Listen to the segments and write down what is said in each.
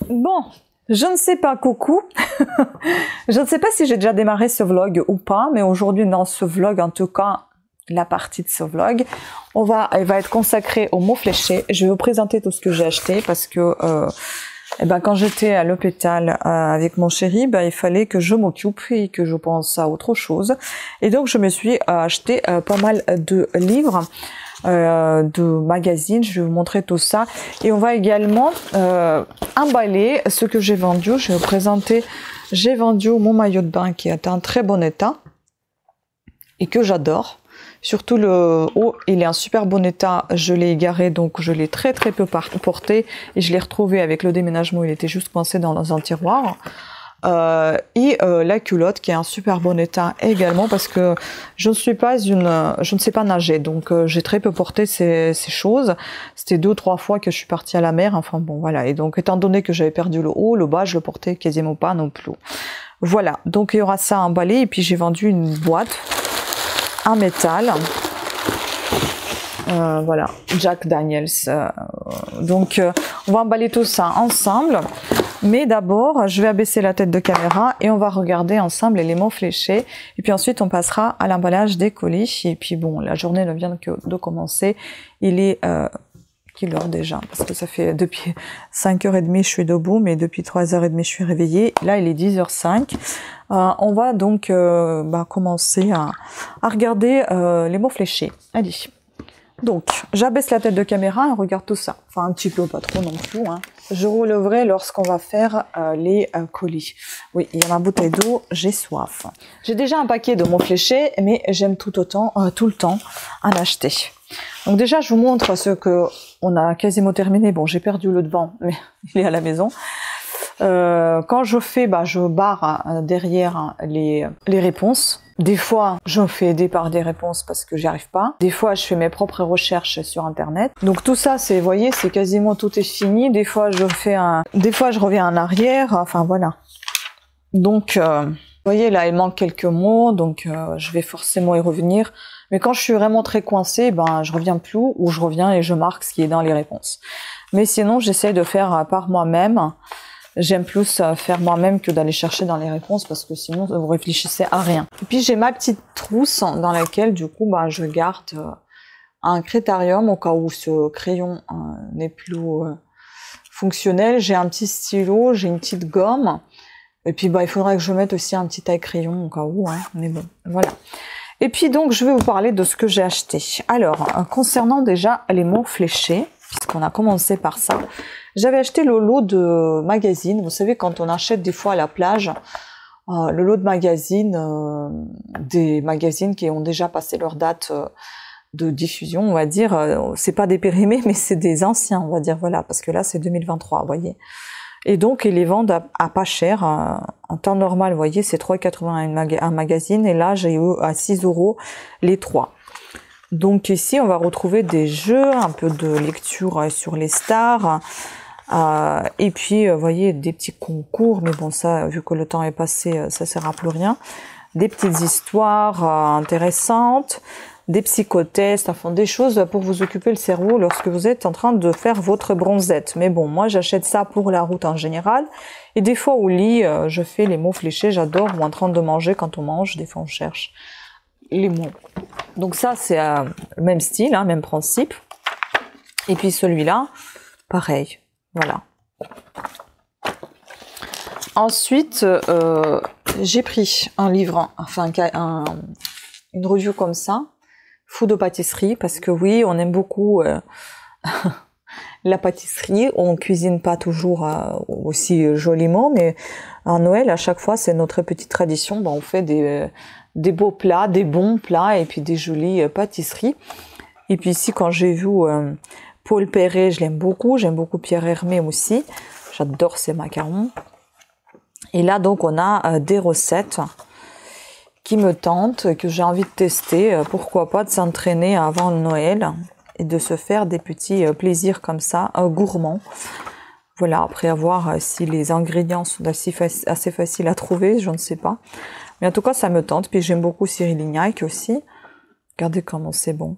Bon, je ne sais pas, coucou. Je ne sais pas si j'ai déjà démarré ce vlog ou pas, mais aujourd'hui dans ce vlog, en tout cas, la partie de ce vlog, elle va être consacrée aux mots fléchés. Je vais vous présenter tout ce que j'ai acheté parce que quand j'étais à l'hôpital avec mon chéri, il fallait que je m'occupe et que je pense à autre chose. Et donc je me suis acheté pas mal de livres, de magazines. Je vais vous montrer tout ça. Et on va également emballer ce que j'ai vendu. Je vais vous présenter. J'ai vendu mon maillot de bain qui est en très bon état et que j'adore. Surtout le haut, il est en super bon état. Je l'ai égaré, donc je l'ai très peu porté. Et je l'ai retrouvé avec le déménagement, il était juste coincé dans un tiroir. La culotte qui est en super bon état également, parce que je ne sais pas nager, donc j'ai très peu porté ces choses. C'était 2 ou 3 fois que je suis partie à la mer, enfin bon voilà. Et donc étant donné que j'avais perdu le haut, le bas je le portais quasiment pas non plus. Voilà, donc il y aura ça à emballer. Et puis j'ai vendu une boîte en métal, voilà, Jack Daniels. Donc on va emballer tout ça ensemble, mais d'abord je vais abaisser la tête de caméra et on va regarder ensemble les mots fléchés, et puis ensuite on passera à l'emballage des colis. Et puis bon, la journée ne vient que de commencer. Il est quelle heure déjà? Parce que ça fait depuis 5h30 je suis debout, mais depuis 3h30 je suis réveillée. Là il est 10h05. On va donc commencer à regarder les mots fléchés. Allez. Donc, j'abaisse la tête de caméra et on regarde tout ça. Enfin, un petit peu, pas trop non plus. Hein. Je relèverai lorsqu'on va faire les colis. Oui, il y a ma bouteille d'eau, j'ai soif. J'ai déjà un paquet de mots fléchés, mais j'aime tout le temps en acheter. Donc déjà, je vous montre ce que on a quasiment terminé. Bon, j'ai perdu le devant, mais il est à la maison. Quand je fais, je barre derrière les réponses. Des fois, je me fais aider par des réponses parce que j'y arrive pas. Des fois, je fais mes propres recherches sur Internet. Donc tout ça, vous voyez, c'est quasiment tout est fini. Des fois, je reviens en arrière. Enfin voilà. Donc, vous voyez, là, il manque quelques mots, donc je vais forcément y revenir. Mais quand je suis vraiment très coincée, je reviens plus, ou je reviens et je marque ce qui est dans les réponses. Mais sinon, j'essaie de faire par moi-même. J'aime plus faire moi-même que d'aller chercher dans les réponses, parce que sinon vous réfléchissez à rien. Et puis j'ai ma petite trousse dans laquelle du coup je garde un critérium au cas où ce crayon n'est plus fonctionnel. J'ai un petit stylo, j'ai une petite gomme, et puis il faudrait que je mette aussi un petit taille-crayon au cas où, hein, mais bon, voilà. Et puis donc je vais vous parler de ce que j'ai acheté. Alors, concernant déjà les mots fléchés, puisqu'on a commencé par ça, j'avais acheté le lot de magazines. Vous savez, quand on achète des fois à la plage, le lot de magazines, des magazines qui ont déjà passé leur date de diffusion, on va dire. C'est pas des périmés, mais c'est des anciens, on va dire, voilà, parce que là c'est 2023, vous voyez. Et donc ils les vendent à pas cher. En temps normal, vous voyez, c'est 3,80 un magazine, et là j'ai eu à 6 € les 3. Donc ici on va retrouver des jeux, un peu de lecture sur les stars. Et puis, vous voyez, des petits concours, mais bon, ça, vu que le temps est passé, ça sert à plus rien. Des petites histoires intéressantes, des psychotests, enfin des choses pour vous occuper le cerveau lorsque vous êtes en train de faire votre bronzette. Mais bon, moi, j'achète ça pour la route en général. Et des fois, au lit, je fais les mots fléchés, j'adore, ou en train de manger quand on mange, des fois, on cherche les mots. Donc ça, c'est le même style, hein, même principe. Et puis celui-là, pareil. Voilà. Ensuite, j'ai pris un livre, enfin une review comme ça, Food de pâtisserie, parce que oui, on aime beaucoup la pâtisserie. On cuisine pas toujours aussi joliment, mais en Noël, à chaque fois, c'est notre petite tradition. On fait des beaux plats, des bons plats, et puis des jolies pâtisseries. Et puis ici, quand j'ai vu Paul Perret, je l'aime beaucoup. J'aime beaucoup Pierre Hermé aussi. J'adore ces macarons. Et là, donc, on a des recettes qui me tentent, que j'ai envie de tester. Pourquoi pas de s'entraîner avant le Noël et de se faire des petits plaisirs comme ça, gourmands. Voilà, après avoir si les ingrédients sont assez faciles à trouver, je ne sais pas. Mais en tout cas, ça me tente. Puis j'aime beaucoup Cyril Lignac aussi. Regardez comment c'est bon.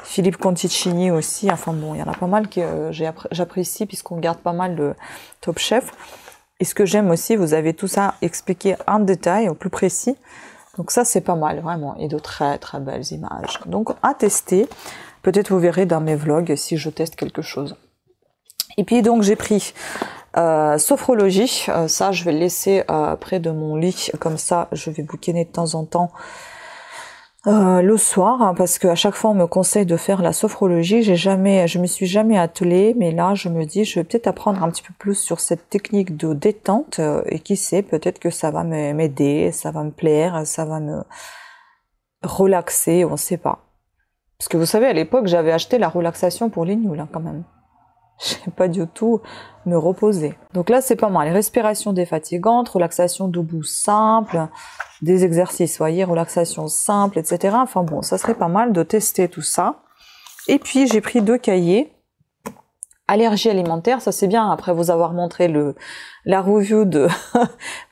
Philippe Conticini aussi. Enfin bon, il y en a pas mal que j'apprécie puisqu'on garde pas mal de Top Chef. Et ce que j'aime aussi, vous avez tout ça expliqué en détail, au plus précis. Donc ça, c'est pas mal, vraiment. Et de très très belles images. Donc à tester. Peut-être vous verrez dans mes vlogs si je teste quelque chose. Et puis donc j'ai pris sophrologie. Ça, je vais le laisser près de mon lit. Comme ça, je vais bouquiner de temps en temps le soir, hein, parce qu'à chaque fois on me conseille de faire la sophrologie. Je me suis jamais attelée, mais là je me dis je vais peut-être apprendre un petit peu plus sur cette technique de détente et qui sait, peut-être que ça va m'aider, ça va me plaire, ça va me relaxer, on ne sait pas. Parce que vous savez, à l'époque j'avais acheté la relaxation pour les nuls, hein, quand même. Je n'ai pas du tout me reposer. Donc là, c'est pas mal. Respiration défatigante, relaxation debout simple, des exercices, voyez, relaxation simple, etc. Enfin bon, ça serait pas mal de tester tout ça. Et puis, j'ai pris 2 cahiers. Allergie alimentaire, ça c'est bien. Après vous avoir montré la review de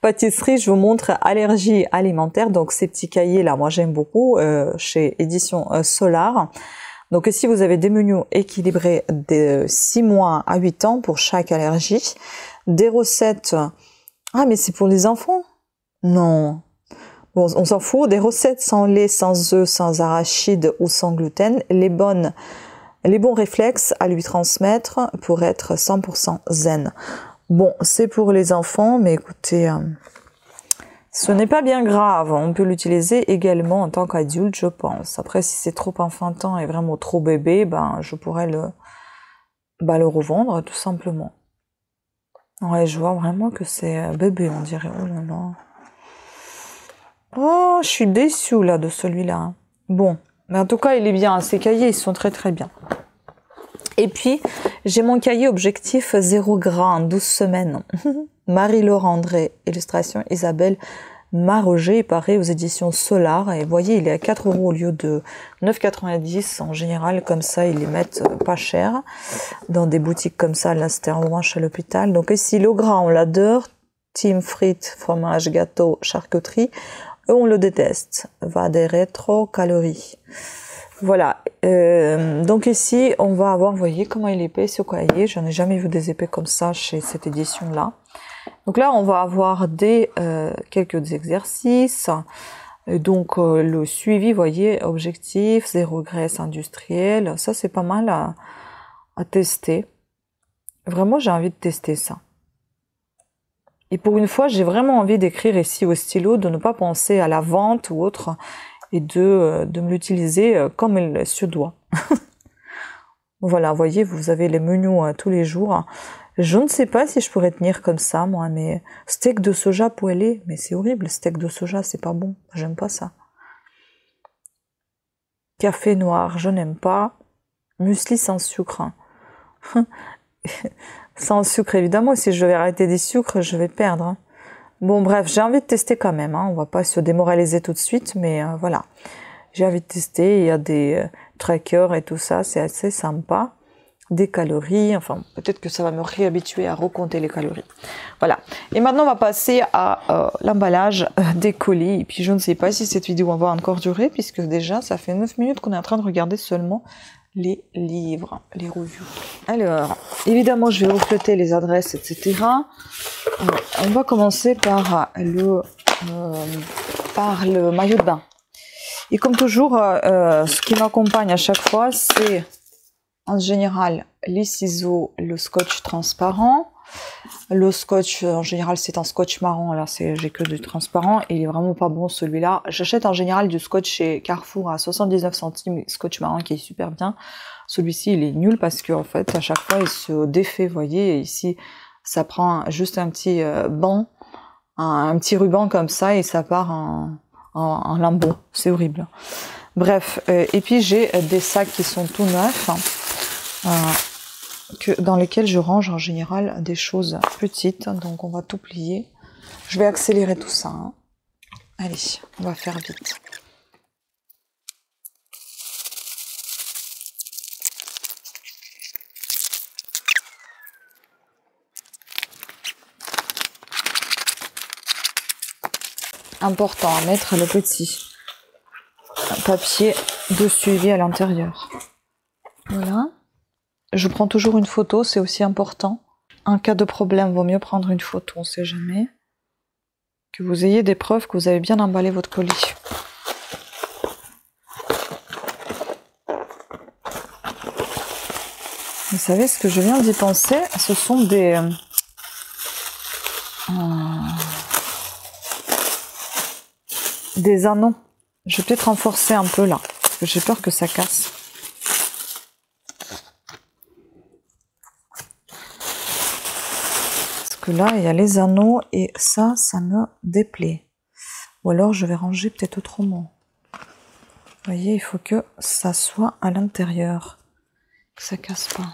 pâtisserie, je vous montre allergie alimentaire. Donc ces petits cahiers là, moi j'aime beaucoup, chez Édition Solar. Donc ici, vous avez des menus équilibrés de 6 mois à 8 ans pour chaque allergie. Des recettes... Ah, mais c'est pour les enfants? Non. Bon, on s'en fout. Des recettes sans lait, sans œufs, sans arachides ou sans gluten. Les bons réflexes à lui transmettre pour être 100% zen. Bon, c'est pour les enfants, mais écoutez... ce n'est pas bien grave, on peut l'utiliser également en tant qu'adulte, je pense. Après, si c'est trop enfantin et vraiment trop bébé, ben, je pourrais le revendre, tout simplement. Ouais, je vois vraiment que c'est bébé, on dirait. Oh là là. Oh, je suis déçue, là, de celui-là. Bon, mais en tout cas, il est bien. Ces cahiers, ils sont très, très bien. Et puis, j'ai mon cahier objectif 0 gras en 12 semaines. Marie-Laure André, illustration Isabelle Maroger, pareil aux éditions Solar. Et vous voyez, il est à 4 € au lieu de 9,90 en général. Comme ça, ils les mettent pas cher dans des boutiques comme ça. Là, c'était en revanche à l'hôpital. Donc ici, le gras, on l'adore. Team frites, fromage, gâteau, charcuterie. Eux, on le déteste. Va des rétro-calories. Voilà, donc ici, on va avoir, vous voyez comment il est épais ce cahier, j'en ai jamais vu des épais comme ça chez cette édition-là. Donc là, on va avoir quelques exercices, et donc le suivi, vous voyez, objectif, 0 graisse industrielle, ça c'est pas mal à tester. Vraiment, j'ai envie de tester ça. Et pour une fois, j'ai vraiment envie d'écrire ici au stylo, de ne pas penser à la vente ou autre, et de me l'utiliser comme il se doit. Voilà, vous voyez, vous avez les menus tous les jours. Je ne sais pas si je pourrais tenir comme ça, moi, mais steak de soja poêlé, mais c'est horrible, steak de soja, c'est pas bon, j'aime pas ça. Café noir, je n'aime pas. Muesli sans sucre. Sans sucre, évidemment, si je vais arrêter des sucres, je vais perdre. Bon, bref, j'ai envie de tester quand même, hein. On va pas se démoraliser tout de suite, mais voilà. J'ai envie de tester, il y a des trackers et tout ça, c'est assez sympa. Des calories, enfin, peut-être que ça va me réhabituer à recompter les calories. Voilà. Et maintenant, on va passer à l'emballage des colis. Et puis, je ne sais pas si cette vidéo va encore durer, puisque déjà, ça fait 9 minutes qu'on est en train de regarder seulement les livres, les reviews. Alors, évidemment, je vais refléter les adresses, etc. On va commencer par le maillot de bain. Et comme toujours, ce qui m'accompagne à chaque fois, c'est en général les ciseaux, le scotch transparent. Le scotch, en général, c'est un scotch marron. Là, j'ai que du transparent. Et il est vraiment pas bon, celui-là. J'achète en général du scotch chez Carrefour à 79 centimes. Scotch marron qui est super bien. Celui-ci, il est nul parce qu'en fait, à chaque fois, il se défait, vous voyez. Et ici, ça prend juste un petit banc, un petit ruban comme ça et ça part en lambeaux. C'est horrible. Bref, et puis j'ai des sacs qui sont tout neufs. Dans lesquels je range en général des choses petites, donc on va tout plier. Je vais accélérer tout ça. Hein. Allez, on va faire vite. Important à mettre le petit papier de suivi à l'intérieur. Voilà. Je prends toujours une photo, c'est aussi important. En cas de problème, vaut mieux prendre une photo, on ne sait jamais. Que vous ayez des preuves que vous avez bien emballé votre colis. Vous savez, ce que je viens d'y penser, ce sont des anneaux. Je vais peut-être renforcer un peu là, parce que j'ai peur que ça casse. Parce que là, il y a les anneaux et ça me déplaît. Ou alors, je vais ranger peut-être autrement. Vous voyez, il faut que ça soit à l'intérieur, que ça casse pas.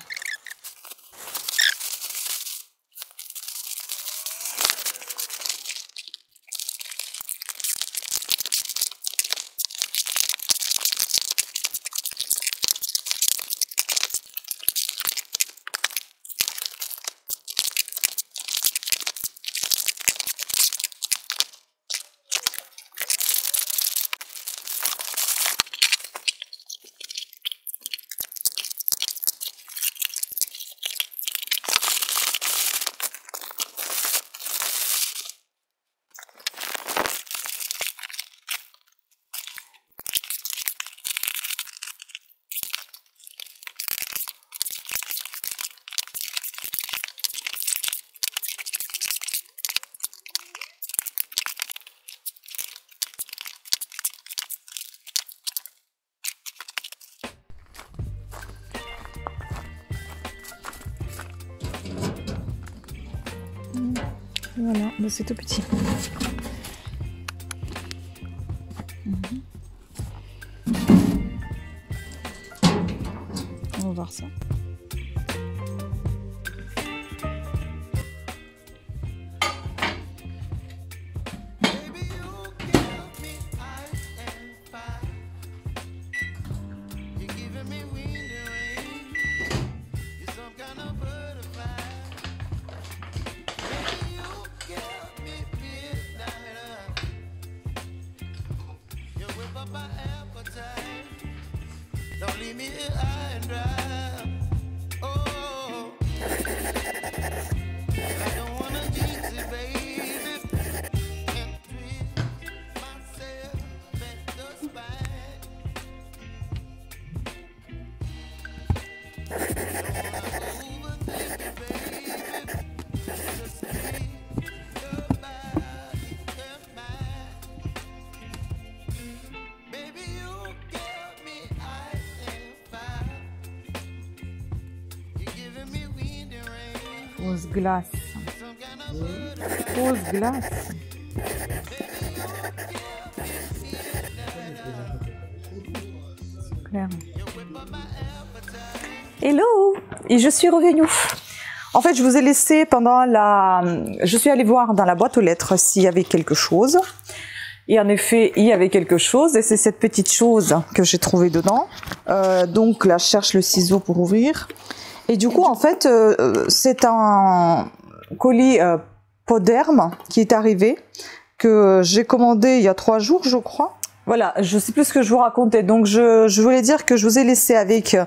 Voilà, bah c'est tout petit. On va voir ça. Fausse glace. Fausse glace. Claire. Hello! Et je suis revenue. En fait, je vous ai laissé pendant la... Je suis allée voir dans la boîte aux lettres s'il y avait quelque chose. Et en effet, il y avait quelque chose. Et c'est cette petite chose que j'ai trouvée dedans. Donc là, je cherche le ciseau pour ouvrir. Et du coup, en fait, c'est un colis Poderm qui est arrivé, que j'ai commandé il y a 3 jours, je crois. Voilà, je sais plus ce que je vous racontais. Donc, je voulais dire que je vous ai laissé avec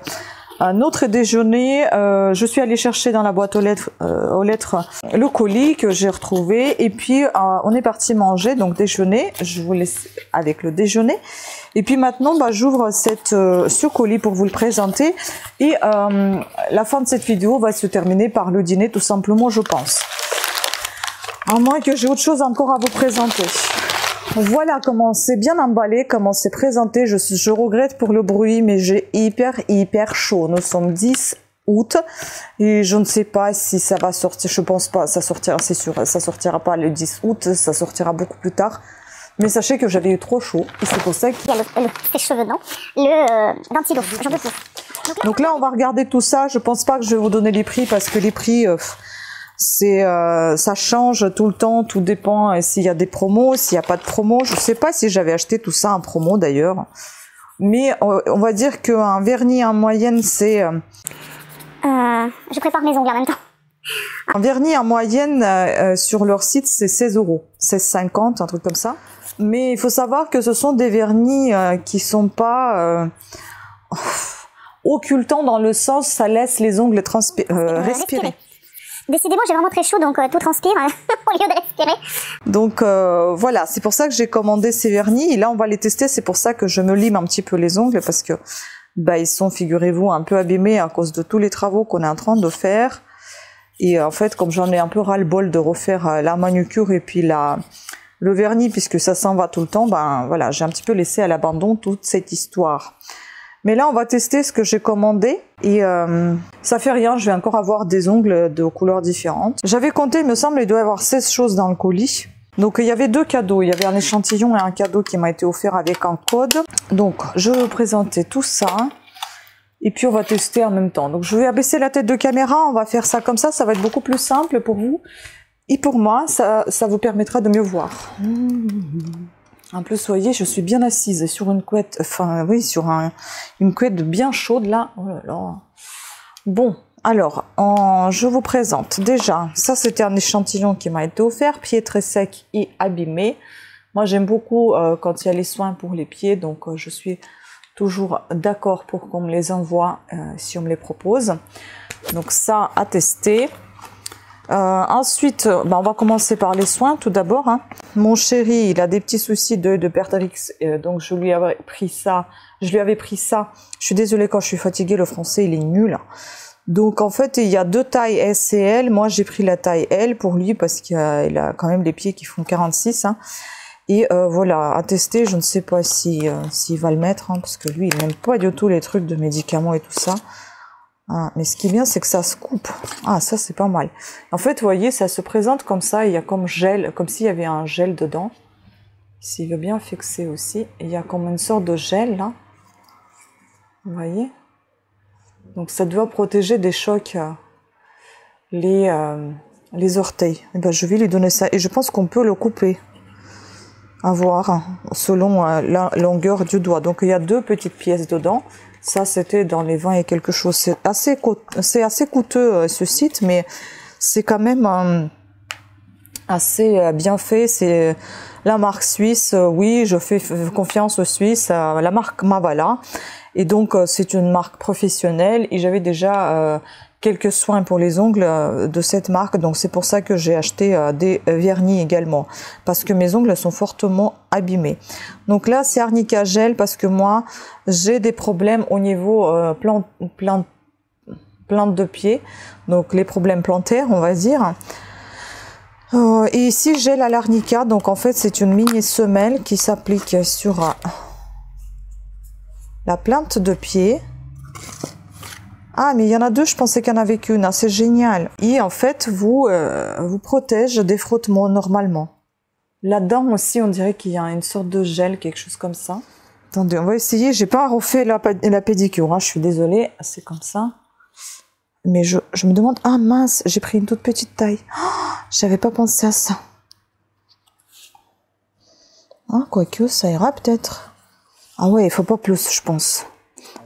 un autre déjeuner. Je suis allée chercher dans la boîte aux lettres le colis que j'ai retrouvé. Et puis, on est parti manger, donc déjeuner. Je vous laisse avec le déjeuner. Et puis maintenant, bah, j'ouvre ce colis pour vous le présenter. Et la fin de cette vidéo va se terminer par le dîner, tout simplement, je pense. À moins que j'ai autre chose encore à vous présenter. Voilà comment c'est bien emballé, comment c'est présenté. Je regrette pour le bruit, mais j'ai hyper chaud. Nous sommes 10 août et je ne sais pas si ça va sortir. Je pense pas, ça sortira, c'est sûr. Ça sortira pas le 10 août, ça sortira beaucoup plus tard. Mais sachez que j'avais eu trop chaud et c'est pour ça que... Les cheveux, non. Le ventilo, j'en peux plus. Donc là, on va regarder tout ça. Je pense pas que je vais vous donner les prix parce que les prix, ça change tout le temps. Tout dépend s'il y a des promos, s'il n'y a pas de promos. Je sais pas si j'avais acheté tout ça en promo d'ailleurs. Mais on va dire qu'un vernis en moyenne, c'est... Je prépare mes ongles en même temps. Un vernis en moyenne sur leur site, c'est 16 €. 16,50, un truc comme ça. Mais il faut savoir que ce sont des vernis qui sont pas... occultant dans le sens ça laisse les ongles respirer. Décidément, j'ai vraiment très chaud, donc tout transpire au lieu de respirer. Donc voilà, c'est pour ça que j'ai commandé ces vernis. Et là, on va les tester. C'est pour ça que je me lime un petit peu les ongles parce que bah, ils sont, figurez-vous, un peu abîmés à cause de tous les travaux qu'on est en train de faire. Et en fait, comme j'en ai un peu ras-le-bol de refaire la manucure et puis le vernis, puisque ça s'en va tout le temps, ben voilà, j'ai un petit peu laissé à l'abandon toute cette histoire. Mais là, on va tester ce que j'ai commandé et ça fait rien, je vais encore avoir des ongles de couleurs différentes. J'avais compté, il me semble, il doit y avoir 16 choses dans le colis. Donc, il y avait 2 cadeaux. Il y avait un échantillon et un cadeau qui m'a été offert avec un code. Donc, je vais vous présenter tout ça. Et puis, on va tester en même temps. Donc, je vais abaisser la tête de caméra. On va faire ça comme ça. Ça va être beaucoup plus simple pour vous. Et pour moi, ça vous permettra de mieux voir. En plus, vous voyez, je suis bien assise sur une couette, enfin oui, sur une couette bien chaude là. Oh là là. Bon, alors, je vous présente. Déjà, ça c'était un échantillon qui m'a été offert, pied très sec et abîmé. Moi, j'aime beaucoup quand il y a les soins pour les pieds, donc je suis toujours d'accord pour qu'on me les envoie si on me les propose. Donc ça, à tester. Ensuite, on va commencer par les soins tout d'abord. Hein. Mon chéri, il a des petits soucis de Perdrix, donc je lui avais pris ça. Je suis désolée, quand je suis fatiguée, le français il est nul. Donc en fait, il y a 2 tailles S et L. Moi, j'ai pris la taille L pour lui parce qu'il a quand même les pieds qui font 46. Hein. Et voilà, à tester. Je ne sais pas s'il va le mettre, hein, parce que lui, il n'aime pas du tout les trucs de médicaments et tout ça. Ah, mais ce qui est bien, c'est que ça se coupe. Ah, ça, c'est pas mal. En fait, vous voyez, ça se présente comme ça. Il y a comme gel, comme s'il y avait un gel dedans. S'il veut bien fixer aussi. Il y a comme une sorte de gel, là. Vous voyez? Donc, ça doit protéger des chocs les orteils. Et ben, je vais lui donner ça. Et je pense qu'on peut le couper. À voir, selon la longueur du doigt. Donc, il y a 2 petites pièces dedans. Ça, c'était dans les 20 et quelque chose. C'est assez coûteux, ce site, mais c'est quand même assez bien fait. C'est la marque suisse. Oui, je fais confiance aux Suisses. La marque Mavala. Et donc, c'est une marque professionnelle. Et j'avais déjà quelques soins pour les ongles de cette marque. Donc, c'est pour ça que j'ai acheté des vernis également. Parce que mes ongles sont fortement abîmés. Donc là, c'est arnica gel parce que moi, j'ai des problèmes au niveau plante de pied. Donc, les problèmes plantaires, on va dire. Et ici, j'ai l'arnica. Donc, en fait, c'est une mini semelle qui s'applique sur la plante de pied. Ah, mais il y en a 2, je pensais qu'il n'y en avait qu'une. Ah, c'est génial. Et en fait, vous protège des frottements normalement. Là-dedans aussi, on dirait qu'il y a une sorte de gel, quelque chose comme ça. Attendez, on va essayer. J'ai pas refait la pédicure, hein, je suis désolée. C'est comme ça. Mais je me demande... Ah mince, j'ai pris une toute petite taille. Oh, j'avais pas pensé à ça. Ah, quoique, ça ira peut-être. Ah ouais, il faut pas plus, je pense.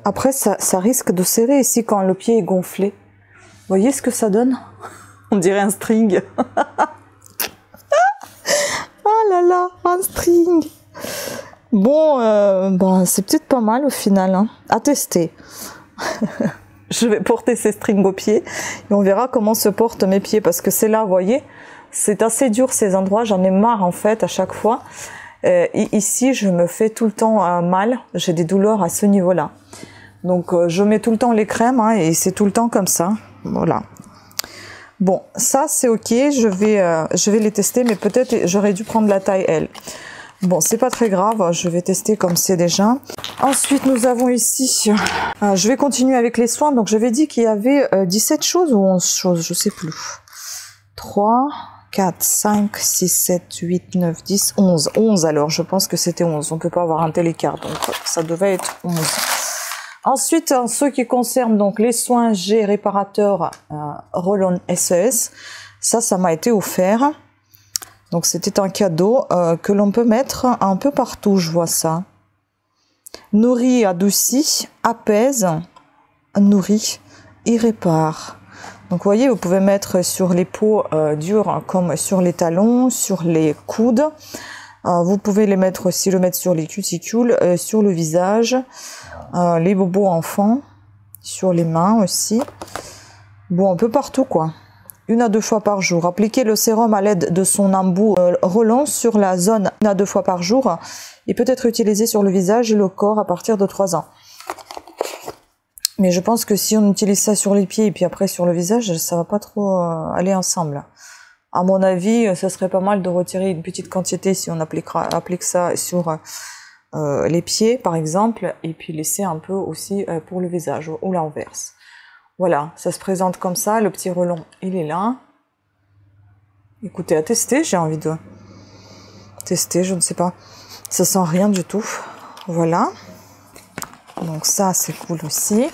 Après, ça risque de serrer ici quand le pied est gonflé. Vous voyez ce que ça donne? On dirait un string. Oh là là, un string. Bon, c'est peut-être pas mal au final. Hein. À tester. Je vais porter ces strings aux pieds et on verra comment se portent mes pieds. Parce que c'est là, vous voyez, c'est assez dur ces endroits. J'en ai marre en fait à chaque fois. Ici, je me fais tout le temps mal. J'ai des douleurs à ce niveau-là. Donc, je mets tout le temps les crèmes hein, et c'est tout le temps comme ça. Voilà. Bon, ça, c'est OK. Je vais les tester, mais peut-être j'aurais dû prendre la taille L. Bon, c'est pas très grave. Je vais tester comme c'est déjà. Ensuite, nous avons ici... je vais continuer avec les soins. Donc, j'avais dit qu'il y avait 17 choses ou 11 choses. Je sais plus. 3... 4, 5, 6, 7, 8, 9, 10, 11. 11 alors, je pense que c'était 11. On ne peut pas avoir un tel écart, donc ça devait être 11. Ensuite, en ce qui concerne donc les soins G réparateur Rollon SES, ça m'a été offert. Donc c'était un cadeau que l'on peut mettre un peu partout, je vois ça. Nourrit, adoucit, apaise, nourrit et répare. Donc, vous voyez, vous pouvez mettre sur les peaux dures comme sur les talons, sur les coudes. Vous pouvez le mettre sur les cuticules, sur le visage, les bobos enfants. sur les mains aussi. Bon, un peu partout quoi. 1 à 2 fois par jour. Appliquer le sérum à l'aide de son embout relance sur la zone 1 à 2 fois par jour et peut être utilisé sur le visage et le corps à partir de 3 ans. Mais je pense que si on utilise ça sur les pieds et puis après sur le visage, ça va pas trop aller ensemble. À mon avis, ça serait pas mal de retirer une petite quantité si on applique ça sur les pieds par exemple, et puis laisser un peu aussi pour le visage ou l'inverse. Voilà, ça se présente comme ça, le petit relon il est là. Écoutez, à tester, j'ai envie de tester, je ne sais pas. Ça sent rien du tout. Voilà. Donc ça c'est cool aussi.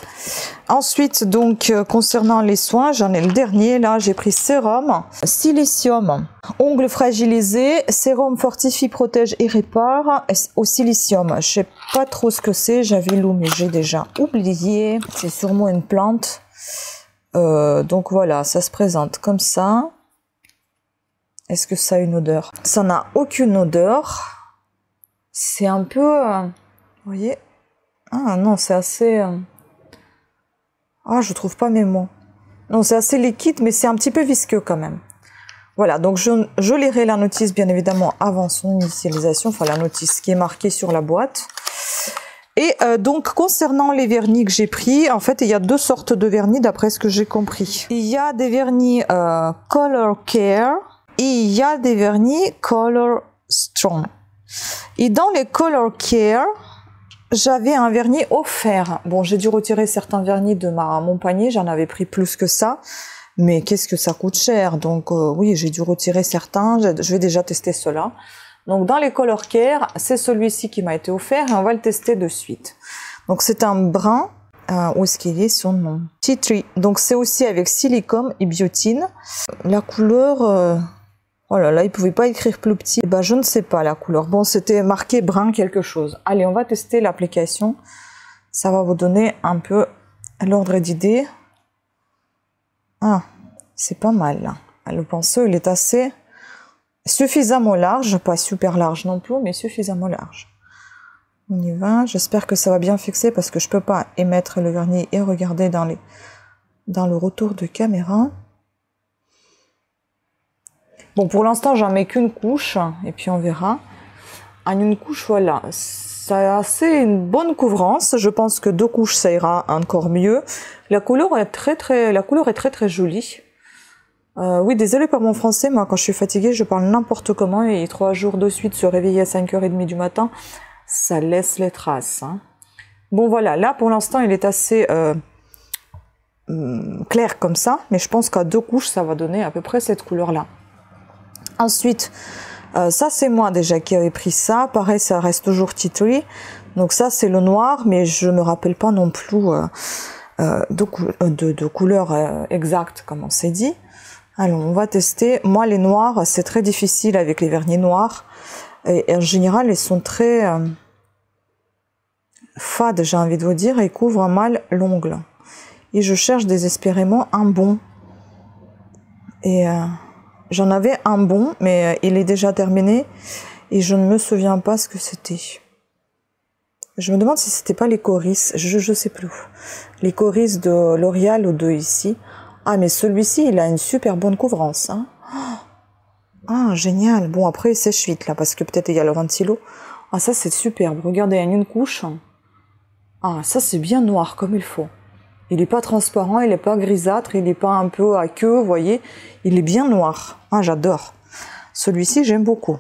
Ensuite donc concernant les soins, j'en ai le dernier là, j'ai pris sérum silicium, ongles fragilisés, sérum fortifie, protège et répare au silicium. Je sais pas trop ce que c'est, j'avais lu mais j'ai déjà oublié. C'est sûrement une plante. Donc voilà, ça se présente comme ça. Est-ce que ça a une odeur? Ça n'a aucune odeur. C'est un peu, vous voyez. Ah non, c'est assez... Ah, je trouve pas mes mots. Non, c'est assez liquide, mais c'est un petit peu visqueux quand même. Voilà, donc je lirai la notice, bien évidemment, avant son initialisation. Enfin, la notice qui est marquée sur la boîte. Et donc, concernant les vernis que j'ai pris, en fait, il y a 2 sortes de vernis, d'après ce que j'ai compris. Il y a des vernis Color Care et il y a des vernis Color Strong. Et dans les Color Care... j'avais un vernis offert. Bon, j'ai dû retirer certains vernis de mon panier. J'en avais pris plus que ça. Mais qu'est-ce que ça coûte cher. Donc, oui, j'ai dû retirer certains. Je vais déjà tester cela. Donc, dans les Color Care, c'est celui-ci qui m'a été offert. Et on va le tester de suite. Donc, c'est un brun. Où est-ce qu'il est son nom? Tea Tree. Donc, c'est aussi avec silicone et biotine. La couleur... oh là là, il pouvait pas écrire plus petit. Eh ben, je ne sais pas la couleur. Bon, c'était marqué brun quelque chose. Allez, on va tester l'application. Ça va vous donner un peu l'ordre d'idée. Ah, c'est pas mal là. Le pinceau, il est assez suffisamment large, pas super large non plus, mais suffisamment large. On y va. J'espère que ça va bien fixer parce que je peux pas émettre le vernis et regarder dans le retour de caméra. Bon, pour l'instant, j'en mets qu'une couche, et puis on verra. En une couche, voilà, ça a assez une bonne couvrance. Je pense que 2 couches, ça ira encore mieux. La couleur est très jolie. Oui, désolé pour mon français, moi, quand je suis fatiguée, je parle n'importe comment, et 3 jours de suite, se réveiller à 5h30 du matin, ça laisse les traces. Hein. Bon, voilà, là, pour l'instant, il est assez clair comme ça, mais je pense qu'à 2 couches, ça va donner à peu près cette couleur-là. Ensuite, ça c'est moi déjà qui avais pris ça. Pareil, ça reste toujours Tea Tree. Donc ça c'est le noir, mais je me rappelle pas non plus de couleur exacte comme on s'est dit. Alors on va tester. Moi les noirs, c'est très difficile avec les vernis noirs. Et en général, ils sont très fades, j'ai envie de vous dire, et couvrent mal l'ongle. Et je cherche désespérément un bon. Et... j'en avais un bon, mais il est déjà terminé et je ne me souviens pas ce que c'était. Je me demande si c'était pas les Coris, je sais plus. Les Coris de L'Oréal ou de ici. Ah, mais celui-ci, il a une super bonne couvrance. Hein. Ah, génial. Bon, après, il sèche vite là, parce que peut-être il y a le ventilo. Ah, ça, c'est superbe. Regardez, il y a une couche. Ah, ça, c'est bien noir, comme il faut. Il n'est pas transparent, il n'est pas grisâtre, il n'est pas un peu à queue, vous voyez. Il est bien noir. Ah, j'adore. Celui-ci, j'aime beaucoup.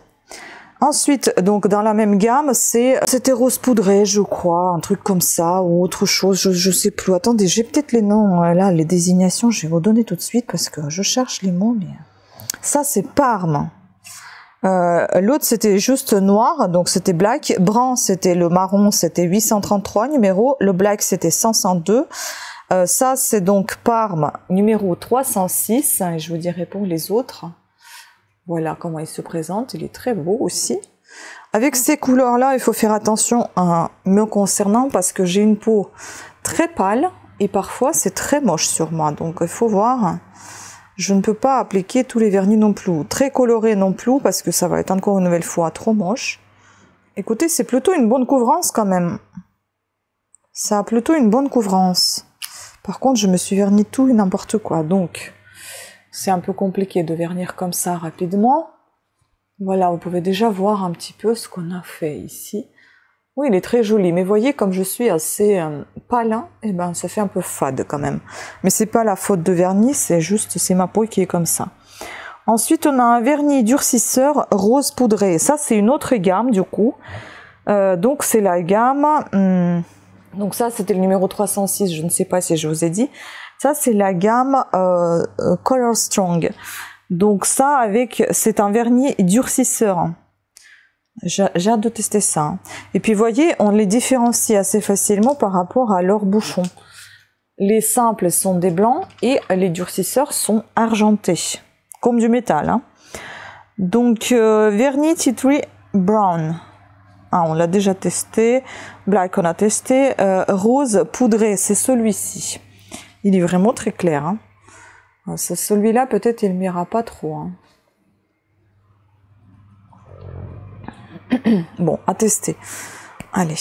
Ensuite, donc dans la même gamme, c'était rose poudré, je crois, un truc comme ça, ou autre chose, je sais plus. Attendez, j'ai peut-être les noms, là, les désignations, je vais vous donner tout de suite, parce que je cherche les mots, mais... Ça, c'est Parme. L'autre, c'était juste noir, donc c'était black. Brun, c'était le marron, c'était 833 numéro. Le black, c'était 502. Ça, c'est donc Parme numéro 306. Et je vous dirai pour les autres. Voilà comment il se présente. Il est très beau aussi. Avec ces couleurs-là, il faut faire attention à me concernant parce que j'ai une peau très pâle et parfois c'est très moche sur moi. Donc il faut voir. Je ne peux pas appliquer tous les vernis non plus. Très coloré non plus parce que ça va être encore une nouvelle fois trop moche. Écoutez, c'est plutôt une bonne couvrance quand même. Ça a plutôt une bonne couvrance. Par contre, je me suis verni tout et n'importe quoi. Donc, c'est un peu compliqué de vernir comme ça rapidement. Voilà, vous pouvez déjà voir un petit peu ce qu'on a fait ici. Oui, il est très joli, mais voyez, comme je suis assez pâle, et ben ça fait un peu fade quand même. Mais c'est pas la faute de vernis, c'est juste, c'est ma peau qui est comme ça. Ensuite, on a un vernis durcisseur rose poudré. Ça, c'est une autre gamme du coup. Donc, c'est la gamme... donc ça, c'était le numéro 306, je ne sais pas si je vous ai dit. Ça, c'est la gamme Color Strong. Donc ça, c'est un vernis durcisseur. J'ai hâte de tester ça. Et puis, vous voyez, on les différencie assez facilement par rapport à leur bouchon. Les simples sont des blancs et les durcisseurs sont argentés, comme du métal. Hein. Donc, vernis Tea Tree Brown. Ah, on l'a déjà testé. Black, on a testé. Rose poudré, c'est celui-ci. Il est vraiment très clair. Hein. Celui-là, peut-être, il ne m'ira pas trop. Hein. Bon, à tester. Allez.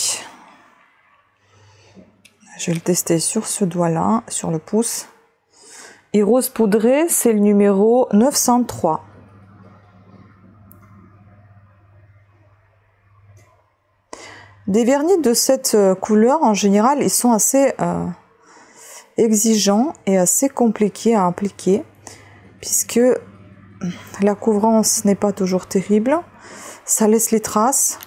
Je vais le tester sur ce doigt-là, sur le pouce. Et rose poudré, c'est le numéro 903. Des vernis de cette couleur, en général, ils sont assez exigeants et assez compliqués à appliquer, puisque la couvrance n'est pas toujours terrible. Ça laisse les traces.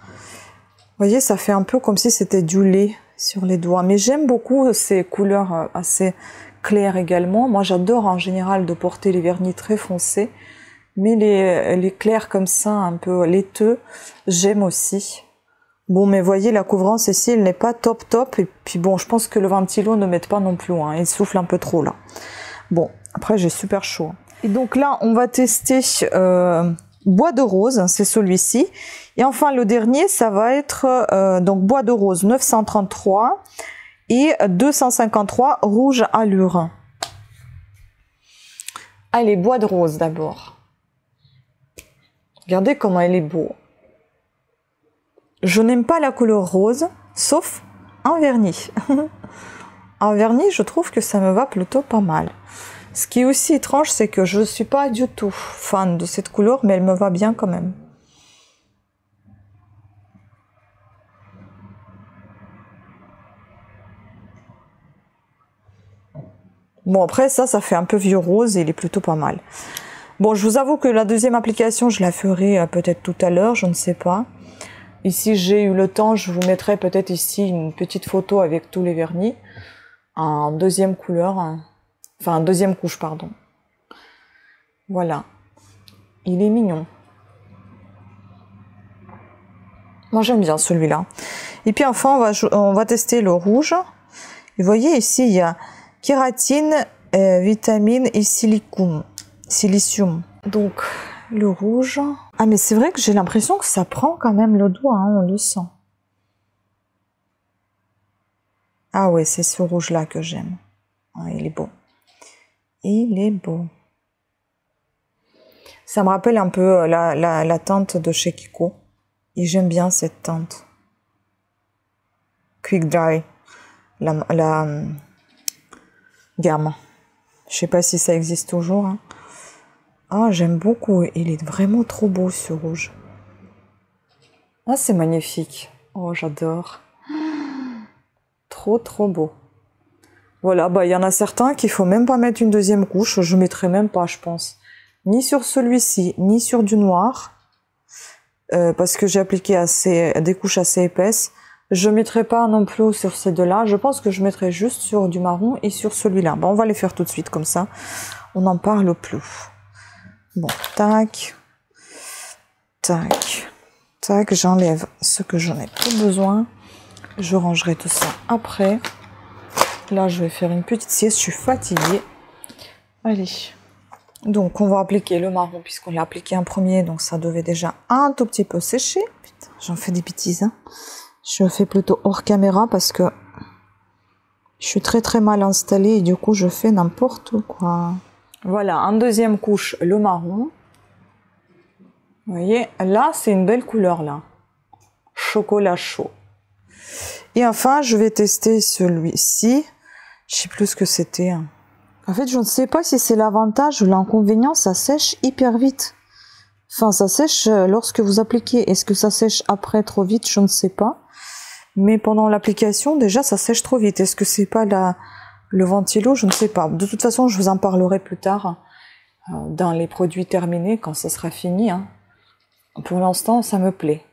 Vous voyez, ça fait un peu comme si c'était du lait sur les doigts. Mais j'aime beaucoup ces couleurs assez claires également. Moi, j'adore en général de porter les vernis très foncés. Mais les clairs comme ça, un peu laiteux, j'aime aussi. Bon, mais voyez, la couvrance ici, elle n'est pas top top. Et puis bon, je pense que le ventilo ne m'aide pas non plus. Hein. Il souffle un peu trop là. Bon, après, j'ai super chaud. Et donc là, on va tester... Bois de rose, c'est celui-ci. Et enfin, le dernier, ça va être donc bois de rose 933 et 253 rouge allure. Allez, bois de rose d'abord. Regardez comment elle est beau. Je n'aime pas la couleur rose, sauf en vernis. En vernis, je trouve que ça me va plutôt pas mal. Ce qui est aussi étrange, c'est que je ne suis pas du tout fan de cette couleur, mais elle me va bien quand même. Bon, après, ça fait un peu vieux rose et il est plutôt pas mal. Bon, je vous avoue que la deuxième application, je la ferai peut-être tout à l'heure, je ne sais pas. Et si j'ai eu le temps, je vous mettrai peut-être ici une petite photo avec tous les vernis. En deuxième couleur, enfin, deuxième couche, pardon. Voilà. Il est mignon. Moi, j'aime bien celui-là. Et puis enfin, on va tester le rouge. Et vous voyez, ici, il y a kératine, vitamine et silicium. Donc, le rouge. Ah, mais c'est vrai que j'ai l'impression que ça prend quand même le doigt, hein, on le sent. Ah ouais, c'est ce rouge-là que j'aime. Ah, il est beau. Il est beau. Ça me rappelle un peu la teinte de chez Kiko. Et j'aime bien cette teinte. Quick Dry. La gamme. Je sais pas si ça existe toujours. Hein. Ah, j'aime beaucoup. Il est vraiment trop beau ce rouge. Ah, c'est magnifique. Oh, j'adore. Trop, trop beau. Voilà, bah il y en a certains qu'il faut même pas mettre une deuxième couche. Je mettrai même pas, je pense. Ni sur celui-ci, ni sur du noir. Parce que j'ai appliqué des couches assez épaisses. Je mettrai pas non plus sur ces deux-là. Je pense que je mettrai juste sur du marron et sur celui-là. Bon, on va les faire tout de suite comme ça. On n'en parle plus. Bon, tac. Tac. Tac, j'enlève ce que j'en ai plus besoin. Je rangerai tout ça après. Là, je vais faire une petite sieste. Je suis fatiguée. Allez. Donc, on va appliquer le marron puisqu'on l'a appliqué en premier. Donc, ça devait déjà un tout petit peu sécher. Putain, j'en fais des bêtises. Hein. Je fais plutôt hors caméra parce que je suis très très mal installée et du coup, je fais n'importe quoi. Voilà, en deuxième couche, le marron. Vous voyez, là, c'est une belle couleur, là. Chocolat chaud. Et enfin, je vais tester celui-ci. Je sais plus ce que c'était. Hein. En fait, je ne sais pas si c'est l'avantage ou l'inconvénient, ça sèche hyper vite. Enfin, ça sèche lorsque vous appliquez. Est-ce que ça sèche après trop vite? Je ne sais pas. Mais pendant l'application, déjà, ça sèche trop vite. Est-ce que c'est pas le ventilo? Je ne sais pas. De toute façon, je vous en parlerai plus tard dans les produits terminés, quand ça sera fini. Hein. Pour l'instant, ça me plaît.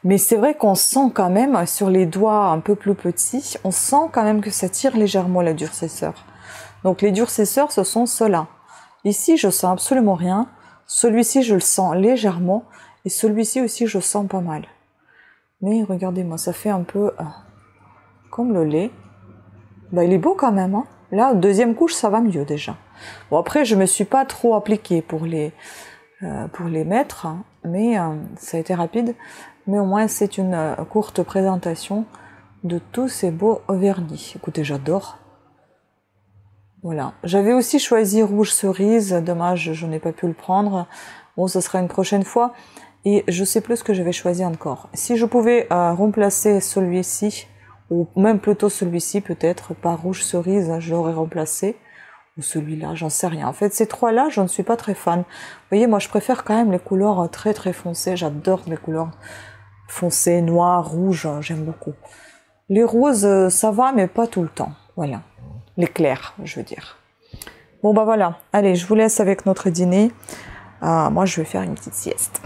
Mais c'est vrai qu'on sent quand même, sur les doigts un peu plus petits, on sent quand même que ça tire légèrement le durcisseur. Donc les durcisseurs, ce sont ceux-là. Ici, je sens absolument rien. Celui-ci, je le sens légèrement. Et celui-ci aussi, je sens pas mal. Mais regardez-moi, ça fait un peu comme le lait. Bah, il est beau quand même. Hein. Là, deuxième couche, ça va mieux déjà. Bon, après, je me suis pas trop appliquée pour les mettre. Hein, mais ça a été rapide. Mais au moins, c'est une courte présentation de tous ces beaux vernis. Écoutez, j'adore. Voilà. J'avais aussi choisi rouge cerise. Dommage, je n'ai pas pu le prendre. Bon, ce sera une prochaine fois. Et je sais plus ce que je vais choisir encore. Si je pouvais remplacer celui-ci, ou même plutôt celui-ci peut-être, par rouge cerise, je l'aurais remplacé. Ou celui-là, j'en sais rien. En fait, ces trois-là, je ne suis pas très fan. Vous voyez, moi, je préfère quand même les couleurs très très foncées. J'adore les couleurs foncées, noir, rouge, j'aime beaucoup. Les roses, ça va, mais pas tout le temps. Voilà. Les clairs, je veux dire. Bon, bah voilà. Allez, je vous laisse avec notre dîner. Moi, je vais faire une petite sieste.